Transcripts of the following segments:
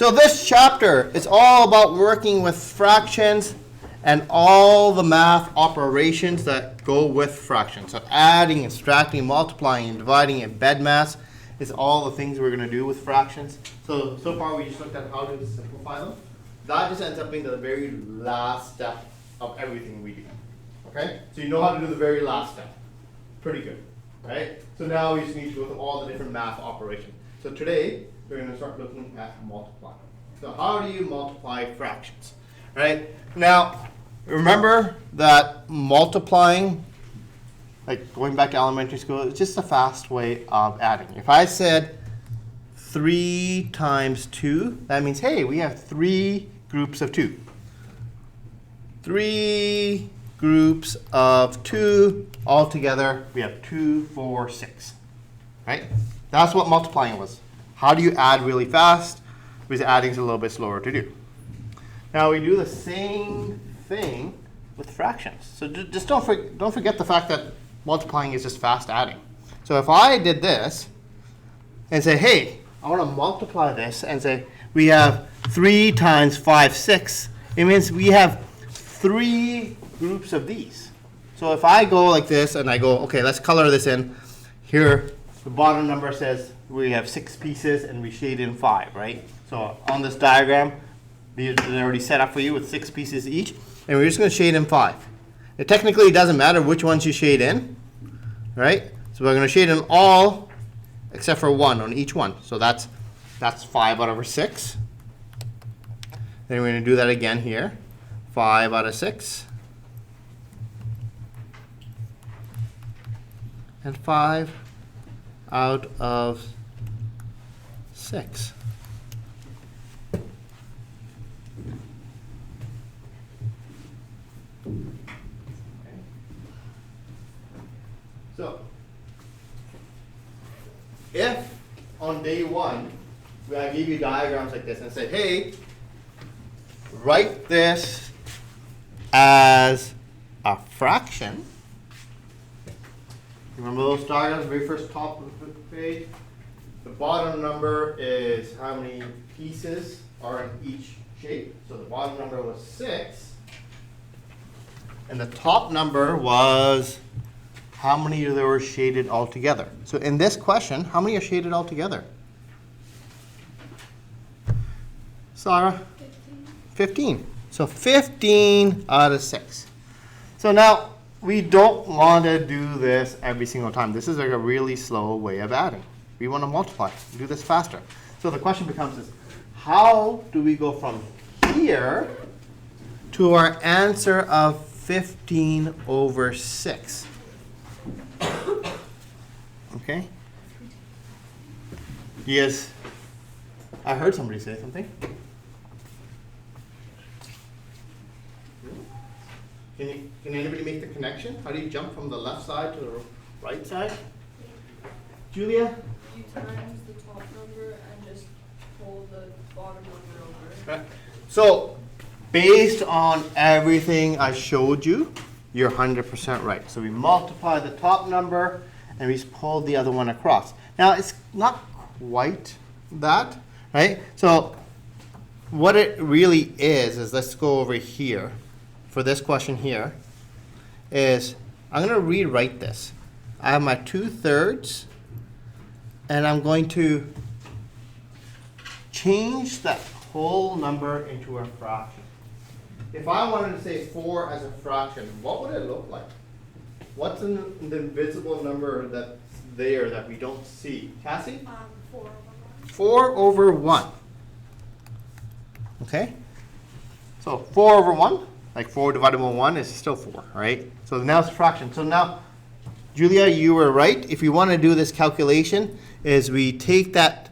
So this chapter is all about working with fractions and all the math operations that go with fractions. So adding, and subtracting, multiplying, and dividing, and BEDMAS is all the things we're going to do with fractions. So far we just looked at how to simplify them. That just ends up being the very last step of everything we do. Okay? So you know how to do the very last step. Pretty good. Right? So now we just need to go through all the different math operations. So today we're going to start looking at multiplying. So how do you multiply fractions? Right? Now remember that multiplying, like going back to elementary school, it's just a fast way of adding. If I said 3 times 2, that means, hey, we have 3 groups of 2. 3 groups of 2 all together, we have 2, 4, 6. Right? That's what multiplying was. How do you add really fast? Because adding is a little bit slower to do. Now we do the same thing with fractions. So just don't forget the fact that multiplying is just fast adding. So if I did this and say, hey, I want to multiply this and say we have 3 times 5, 6, it means we have 3 groups of these. So if I go like this and I go, okay, let's color this in. Here, the bottom number says we have 6 pieces and we shade in 5, right? So on this diagram, they're already set up for you with 6 pieces each, and we're just going to shade in 5. It technically doesn't matter which ones you shade in, right? So we're going to shade in all except for 1 on each one. So that's 5 out of 6. Then we're going to do that again here. 5 out of 6. And 5 out of 6. So, if on day 1, I give you diagrams like this and say, hey, write this as a fraction. Remember those diagrams, very first top of the page? The bottom number is how many pieces are in each shape. So the bottom number was 6. And the top number was how many there were shaded all together. So in this question, how many are shaded all together? Sarah? 15. So 15 out of 6. So now we don't want to do this every single time. This is like a really slow way of adding. We want to multiply, do this faster. So the question becomes this: how do we go from here to our answer of 15 over 6? Okay? Yes. I heard somebody say something. Can anybody make the connection? How do you jump from the left side to the right side? Julia? You times the top number and just pull the bottom number over. Right. So, based on everything I showed you, you're 100% right. So we multiply the top number and we pull the other one across. Now, it's not quite that, right? So what it really is let's go over here. For this question here, is I'm going to rewrite this. I have my 2/3, and I'm going to change that whole number into a fraction. If I wanted to say 4 as a fraction, what would it look like? What's the invisible number that's there that we don't see? Cassie? 4 over 1. 4 over 1. Okay? So 4 over 1. Like 4 divided by 1 is still 4, right? So now it's a fraction. So now, Julia, you were right. If we want to do this calculation, is we take that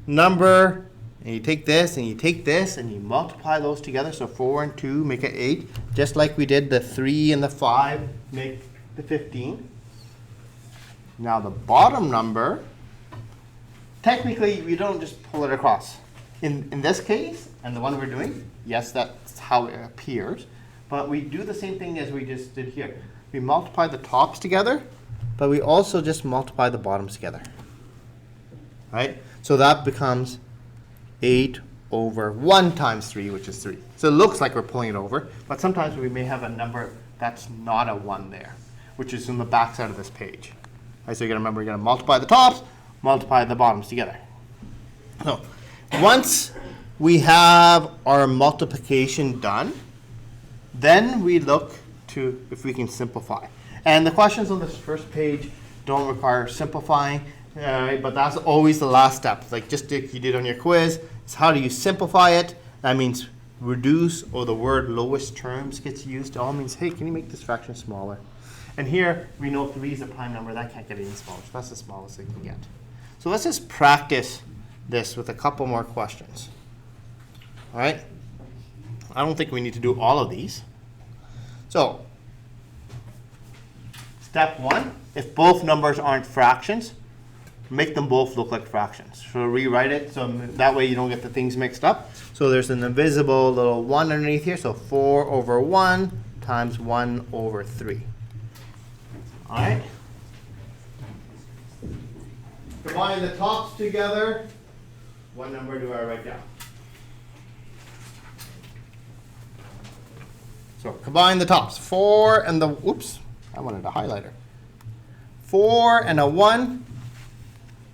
number, and you take this, and you take this, and you multiply those together. So 4 and 2 make it 8. Just like we did the 3 and the 5 make the 15. Now the bottom number, technically we don't just pull it across. In this case, and the one we're doing, yes, that's how it appears. But we do the same thing as we just did here. We multiply the tops together, but we also just multiply the bottoms together. Right? So that becomes 8 over 1 times 3, which is 3. So it looks like we're pulling it over, but sometimes we may have a number that's not a 1 there, which is in the back side of this page. All right, so you got to remember, you're going to multiply the tops, multiply the bottoms together. So once we have our multiplication done, then we look to if we can simplify. And the questions on this first page don't require simplifying, but that's always the last step. Like just like you did on your quiz, is how do you simplify it? That means reduce, or the word lowest terms gets used. It all means, hey, can you make this fraction smaller? And here we know 3 is a prime number. That can't get any smaller. So that's the smallest it can get. So let's just practice this with a couple more questions. All right? I don't think we need to do all of these. So step 1, if both numbers aren't fractions, make them both look like fractions. So rewrite it so that way you don't get the things mixed up. So there's an invisible little 1 underneath here. So 4 over 1 times 1 over 3. All right? Combine the tops together. What number do I write down? So combine the tops. 4 and the, oops, I wanted a highlighter. 4 and a 1.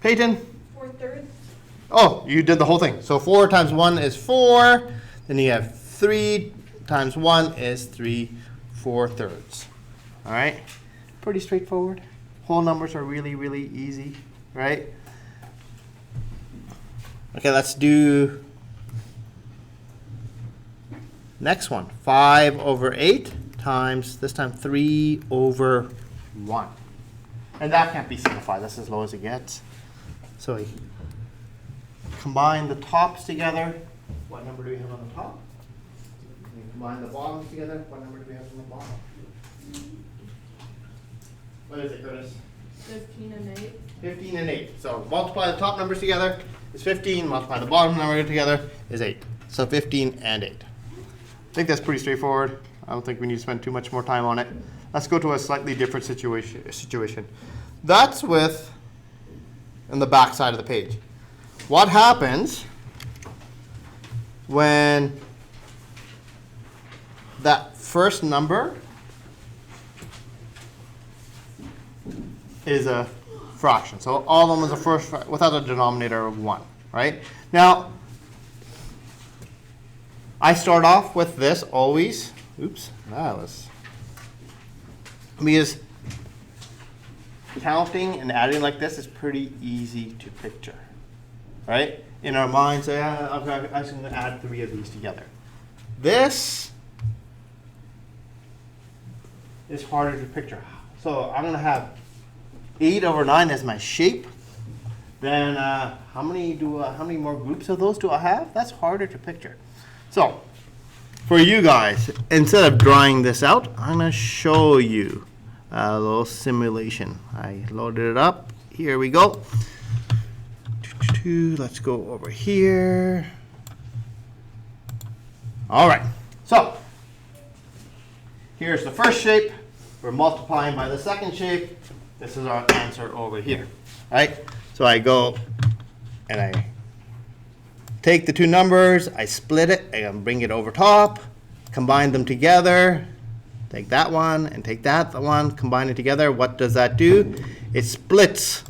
Peyton? 4/3. Oh, you did the whole thing. So 4 times 1 is 4. Then you have 3 times 1 is 3 4/3. All right? Pretty straightforward. Whole numbers are really, really easy, right? Okay, let's do next one. 5 over 8 times, this time 3 over 1. And that can't be simplified. That's as low as it gets. So we combine the tops together. What number do we have on the top? We combine the bottoms together. What number do we have on the bottom? What is it, Curtis? 15 and 8. 15 and 8. So multiply the top numbers together is 15. Multiply the bottom number together is 8. So 15 and 8. I think that's pretty straightforward. I don't think we need to spend too much more time on it. Let's go to a slightly different situation. That's with on the back side of the page. What happens when that first number is a fraction? So all of them is a first without a denominator of 1, right? Now, I start off with this always. Oops, because counting and adding like this is pretty easy to picture, right? In our minds, say, I'm going to add 3 of these together. This is harder to picture. So I'm going to have 8 over 9 as my shape. Then how many more groups of those do I have? That's harder to picture. So for you guys, instead of drawing this out, I'm going to show you a little simulation. I loaded it up. Here we go. Let's go over here. All right. So here's the first shape. We're multiplying by the second shape. This is our answer over here. Right? So I go and I take the two numbers, I split it, and bring it over top, combine them together, take that one and take that one, combine it together. What does that do? It splits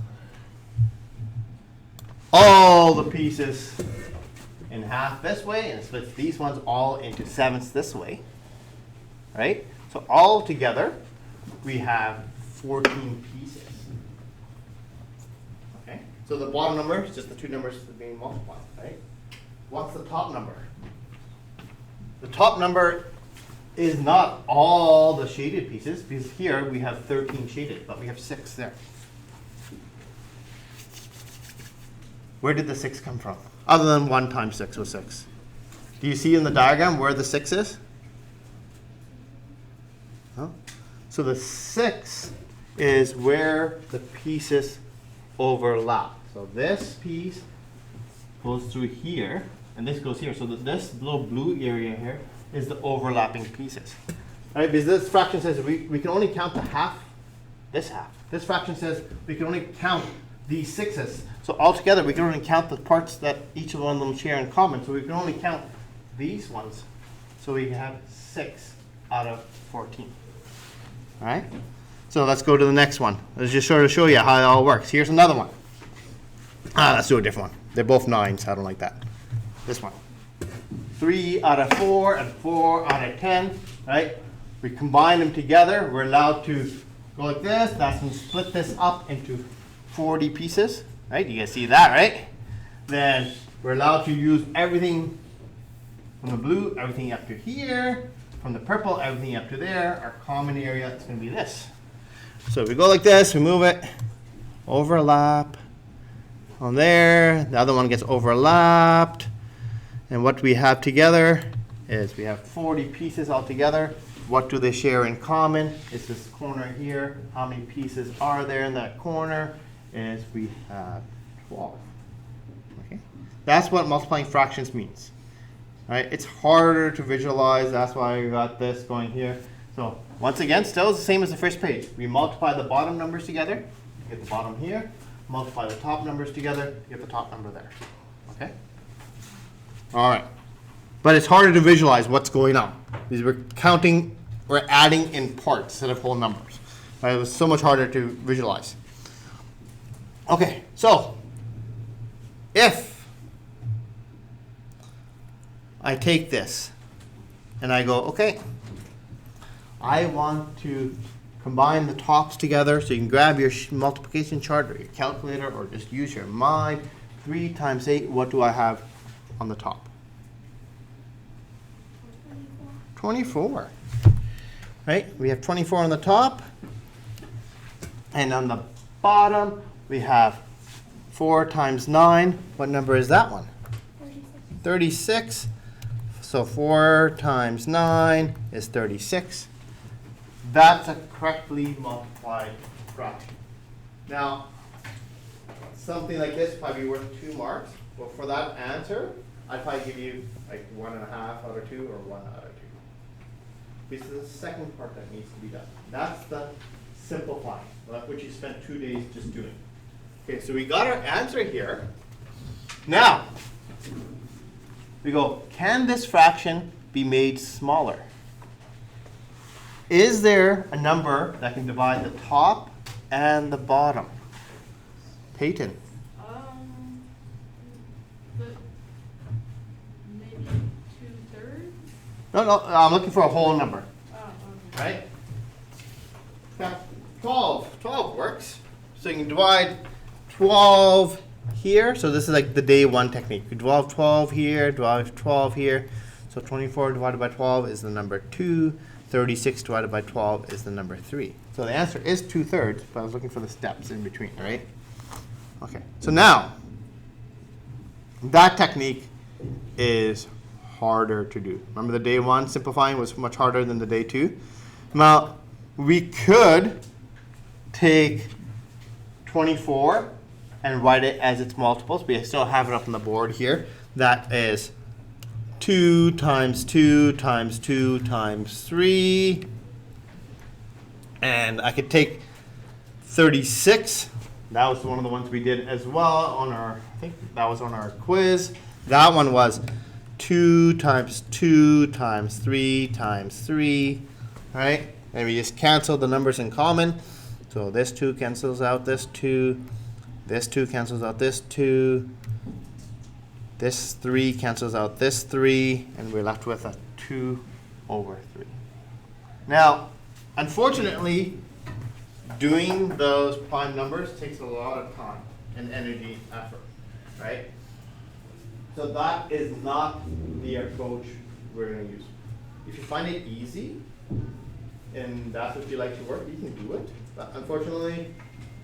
all the pieces in half this way, and it splits these ones all into sevenths this way. Right? So all together, we have 14 pieces. Okay? So the bottom number is just the two numbers that are being multiplied, right? What's the top number? The top number is not all the shaded pieces, because here we have 13 shaded, but we have 6 there. Where did the 6 come from? Other than 1 times 6 was 6. Do you see in the diagram where the 6 is? No? So the 6 is where the pieces overlap. So this piece goes through here, and this goes here. So this little blue area here is the overlapping pieces. All right, because this fraction says we can only count the half, this half. This fraction says we can only count these 6's. So altogether, we can only count the parts that each one of them share in common. So we can only count these ones. So we have 6 out of 14. All right? So let's go to the next one. Let's just sort of show you how it all works. Here's another one. Let's do a different one. They're both 9s. I don't like that. This one. 3 out of 4 and 4 out of 10. Right? We combine them together. We're allowed to go like this. That's when we split this up into 40 pieces. Right? You guys see that, right? Then we're allowed to use everything from the blue, everything up to here. From the purple, everything up to there. Our common area is going to be this. So we go like this, we move it, overlap on there. The other one gets overlapped. And what we have together is we have 40 pieces all together. What do they share in common? It's this corner here. How many pieces are there in that corner? Is we have 12. Okay? That's what multiplying fractions means. Right? It's harder to visualize. That's why we got this going here. So once again, still the same as the first page. We multiply the bottom numbers together. Get the bottom here. Multiply the top numbers together. Get the top number there. Okay? All right. But it's harder to visualize what's going on. Because we're counting, we're adding in parts instead of whole numbers. Right? It was so much harder to visualize. Okay, so if I take this and I go, okay, I want to combine the tops together, so you can grab your multiplication chart or your calculator or just use your mind. 3 times 8, what do I have on the top? 24. Right? We have 24 on the top. And on the bottom, we have 4 times 9. What number is that one? 36. So 4 times 9 is 36. That's a correctly multiplied fraction. Now, something like this probably worth 2 marks. But for that answer, I'd probably give you like 1.5 out of 2 or 1 out of 2. This is the second part that needs to be done. That's the simplifying, which you spent 2 days just doing. Okay, so we got our answer here. Now, we go, can this fraction be made smaller? Is there a number that can divide the top and the bottom? Peyton. Maybe 2/3? No, I'm looking for a whole number. Oh, Right? Now, 12 works. So you can divide 12 here. So this is like the day 1 technique. You divide 12 here, divide 12 here. So 24 divided by 12 is the number 2. 36 divided by 12 is the number 3. So the answer is 2/3, but I was looking for the steps in between, right? Okay, so now, that technique is harder to do. Remember the day 1 simplifying was much harder than the day 2? Now, we could take 24 and write it as its multiples. We still have it up on the board here. That is 2 times 2 times 2 times 3. And I could take 36. That was one of the ones we did as well on our, I think that was on our quiz. That one was 2 times 2 times 3 times 3. Right? And we just cancel the numbers in common. So this 2 cancels out this 2. This 2 cancels out this 2. This 3 cancels out this 3, and we're left with a 2/3. Now, unfortunately, doing those prime numbers takes a lot of time and energy, effort, right? So that is not the approach we're going to use. If you find it easy, and that's what you like to work, you can do it. But unfortunately,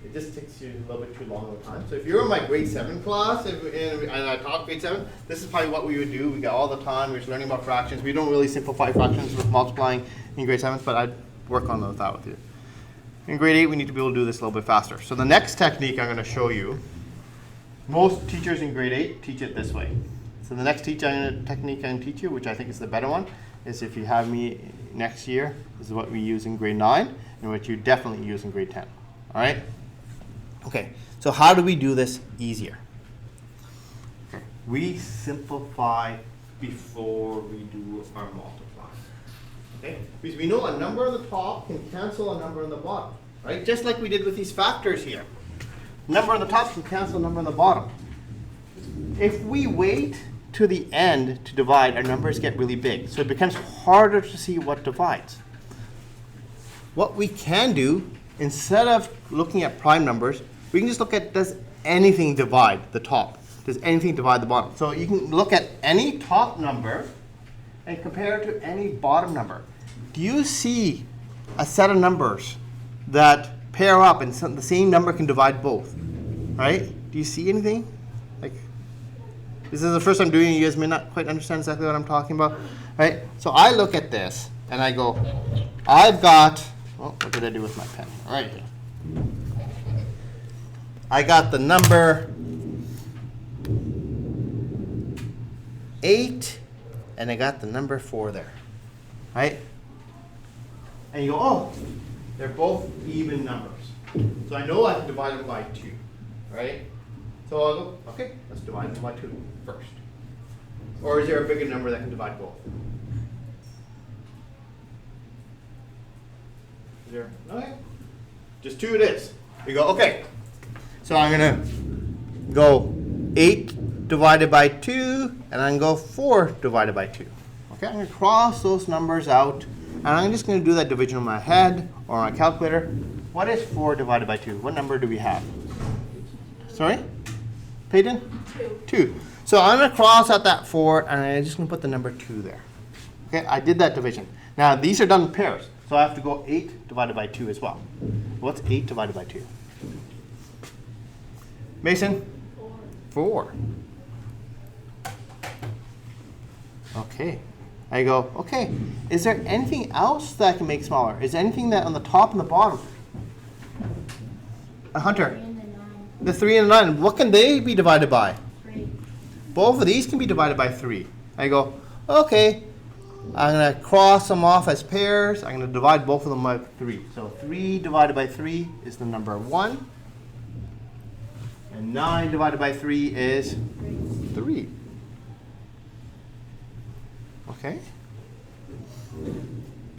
it just takes you a little bit too long of a time. So if you're in my grade 7 class, and I taught grade 7, this is probably what we would do. We got all the time. We're just learning about fractions. We don't really simplify fractions with multiplying in grade 7, but I'd work on that with you. In grade 8, we need to be able to do this a little bit faster. So the next technique I'm going to show you, most teachers in grade 8 teach it this way. So the next technique I'm going to teach you, which I think is the better one, is if you have me next year, this is what we use in grade 9, and what you definitely use in grade 10. All right? Okay, so how do we do this easier? Okay. We simplify before we do our multiply. Okay? Because we know a number on the top can cancel a number on the bottom, right? Just like we did with these factors here. Number on the top can cancel a number on the bottom. If we wait to the end to divide, our numbers get really big. So it becomes harder to see what divides. What we can do, instead of looking at prime numbers, we can just look at, does anything divide the top? Does anything divide the bottom? So you can look at any top number and compare it to any bottom number. Do you see a set of numbers that pair up and the same number can divide both? Right? Do you see anything? Like, this is the first time doing it. You guys may not quite understand exactly what I'm talking about. Right? So I look at this and I go, I've got, oh, what did I do with my pen? Right here. I got the number 8, and I got the number 4 there, right? And you go, oh, they're both even numbers. So I know I can divide them by 2, right? So I'll go, okay, let's divide them by 2 first. Or is there a bigger number that can divide both? Is there? Okay. Just 2 it is. You go, okay. So I'm going to go 8 divided by 2, and I'm going to go 4 divided by 2. Okay, I'm going to cross those numbers out, and I'm just going to do that division in my head or on a calculator. What is 4 divided by 2? What number do we have? Sorry? Peyton? 2. So I'm going to cross out that 4, and I'm just going to put the number 2 there. Okay, I did that division. Now, these are done in pairs, so I have to go 8 divided by 2 as well. What's 8 divided by 2? Mason? 4. Okay. I go, okay, is there anything else that I can make smaller? Is there anything that on the top and the bottom? Hunter? 3 and the 9. The 3 and the 9, what can they be divided by? 3. Both of these can be divided by 3. I go, okay, I'm going to cross them off as pairs. I'm going to divide both of them by 3. So 3 divided by 3 is the number 1. And 9 divided by 3 is 3. Okay.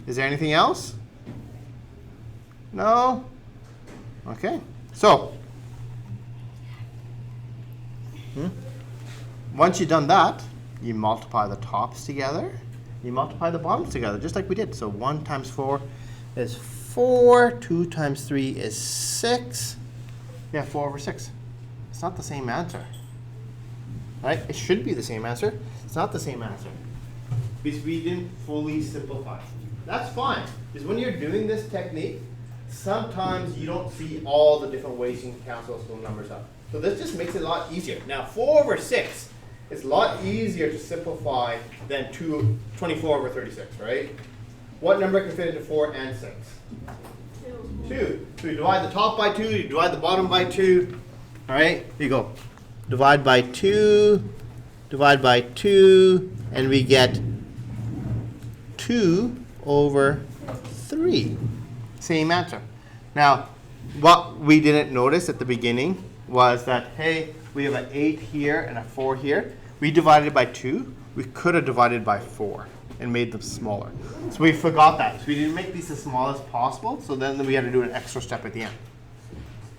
Is there anything else? No? Okay. So, once you've done that, you multiply the tops together. You multiply the bottoms together, just like we did. So 1 times 4 is 4. 2 times 3 is 6. Yeah, 4 over 6. It's not the same answer. Right? It should be the same answer. It's not the same answer. Because we didn't fully simplify. That's fine. Because when you're doing this technique, sometimes you don't see all the different ways you can cancel those numbers out. So this just makes it a lot easier. Now 4 over 6 is a lot easier to simplify than 24 over 36, right? What number can fit into 4 and 6? 2. So you divide the top by 2, you divide the bottom by 2. All right, here you go. Divide by 2, divide by 2, and we get 2 over 3. Same answer. Now, what we didn't notice at the beginning was that, hey, we have an 8 here and a 4 here. We divided by 2. We could have divided by 4 and made them smaller. So we forgot that. So we didn't make these as small as possible, so then we had to do an extra step at the end.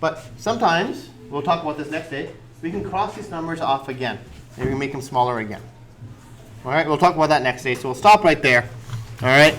But sometimes, we'll talk about this next day, we can cross these numbers off again, and we can make them smaller again. All right, we'll talk about that next day, so we'll stop right there. All right.